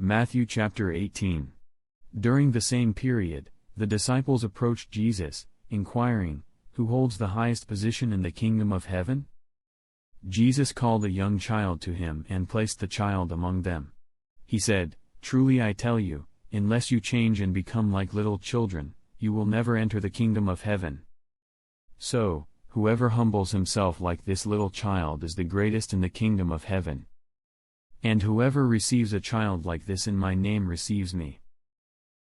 Matthew chapter 18. During the same period, the disciples approached Jesus, inquiring, "Who holds the highest position in the kingdom of heaven?" Jesus called a young child to him and placed the child among them. He said, "Truly I tell you, unless you change and become like little children, you will never enter the kingdom of heaven. So, whoever humbles himself like this little child is the greatest in the kingdom of heaven. And whoever receives a child like this in my name receives me.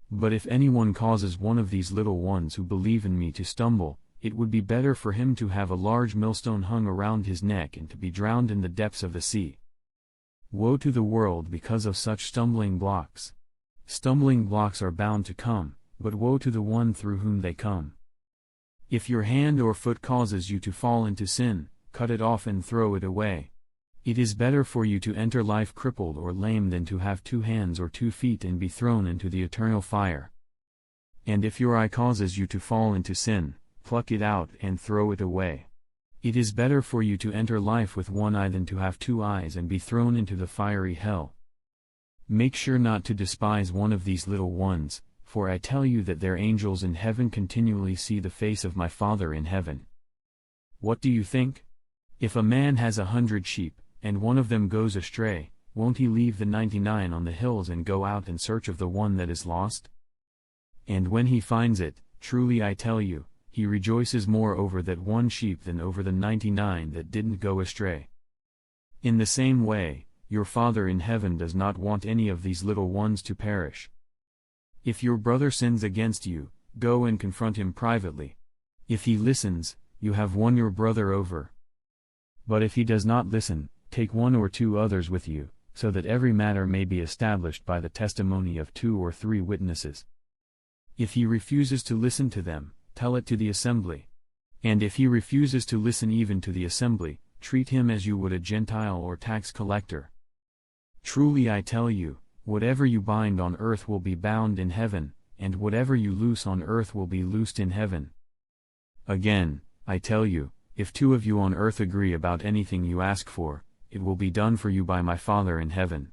But if anyone causes one of these little ones who believe in me to stumble, it would be better for him to have a large millstone hung around his neck and to be drowned in the depths of the sea. Woe to the world because of such stumbling blocks. Stumbling blocks are bound to come, but woe to the one through whom they come. If your hand or foot causes you to fall into sin, cut it off and throw it away. It is better for you to enter life crippled or lame than to have 2 hands or 2 feet and be thrown into the eternal fire. And if your eye causes you to fall into sin, pluck it out and throw it away. It is better for you to enter life with 1 eye than to have 2 eyes and be thrown into the fiery hell. Make sure not to despise one of these little ones, for I tell you that their angels in heaven continually see the face of my Father in heaven. What do you think? If a man has 100 sheep, and one of them goes astray, won't he leave the 99 on the hills and go out in search of the one that is lost? And when he finds it, truly I tell you, he rejoices more over that one sheep than over the 99 that didn't go astray. In the same way, your Father in heaven does not want any of these little ones to perish. If your brother sins against you, go and confront him privately. If he listens, you have won your brother over. But if he does not listen, take 1 or 2 others with you, so that every matter may be established by the testimony of 2 or 3 witnesses. If he refuses to listen to them, tell it to the assembly. And if he refuses to listen even to the assembly, treat him as you would a Gentile or tax collector. Truly I tell you, whatever you bind on earth will be bound in heaven, and whatever you loose on earth will be loosed in heaven. Again, I tell you, if 2 of you on earth agree about anything you ask for, it will be done for you by my Father in heaven.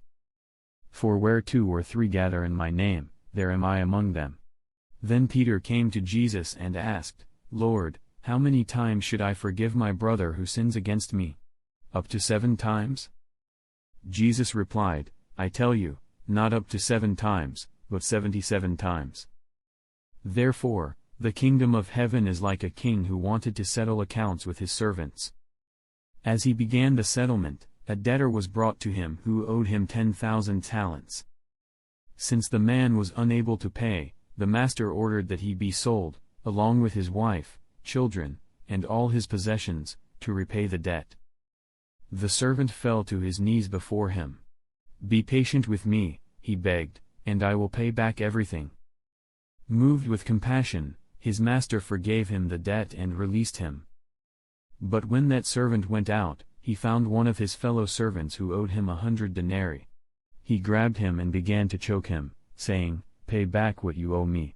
For where 2 or 3 gather in my name, there am I among them. Then Peter came to Jesus and asked, "Lord, how many times should I forgive my brother who sins against me? Up to 7 times?" Jesus replied, "I tell you, not up to 7 times, but 77 times. Therefore, the kingdom of heaven is like a king who wanted to settle accounts with his servants. As he began the settlement, a debtor was brought to him who owed him 10,000 talents. Since the man was unable to pay, the master ordered that he be sold, along with his wife, children, and all his possessions, to repay the debt. The servant fell to his knees before him. "Be patient with me," he begged, "and I will pay back everything." Moved with compassion, his master forgave him the debt and released him. But when that servant went out, he found one of his fellow servants who owed him 100 denarii. He grabbed him and began to choke him, saying, "Pay back what you owe me."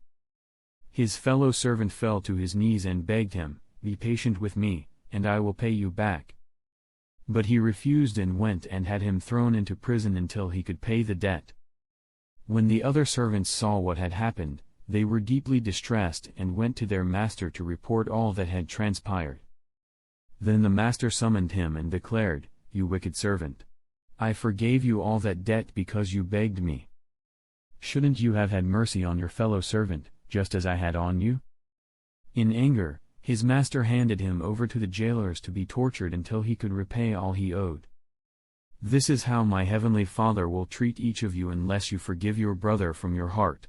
His fellow servant fell to his knees and begged him, "Be patient with me, and I will pay you back." But he refused and went and had him thrown into prison until he could pay the debt. When the other servants saw what had happened, they were deeply distressed and went to their master to report all that had transpired. Then the master summoned him and declared, "You wicked servant! I forgave you all that debt because you begged me. Shouldn't you have had mercy on your fellow servant, just as I had on you?" In anger, his master handed him over to the jailers to be tortured until he could repay all he owed. This is how my heavenly Father will treat each of you unless you forgive your brother from your heart.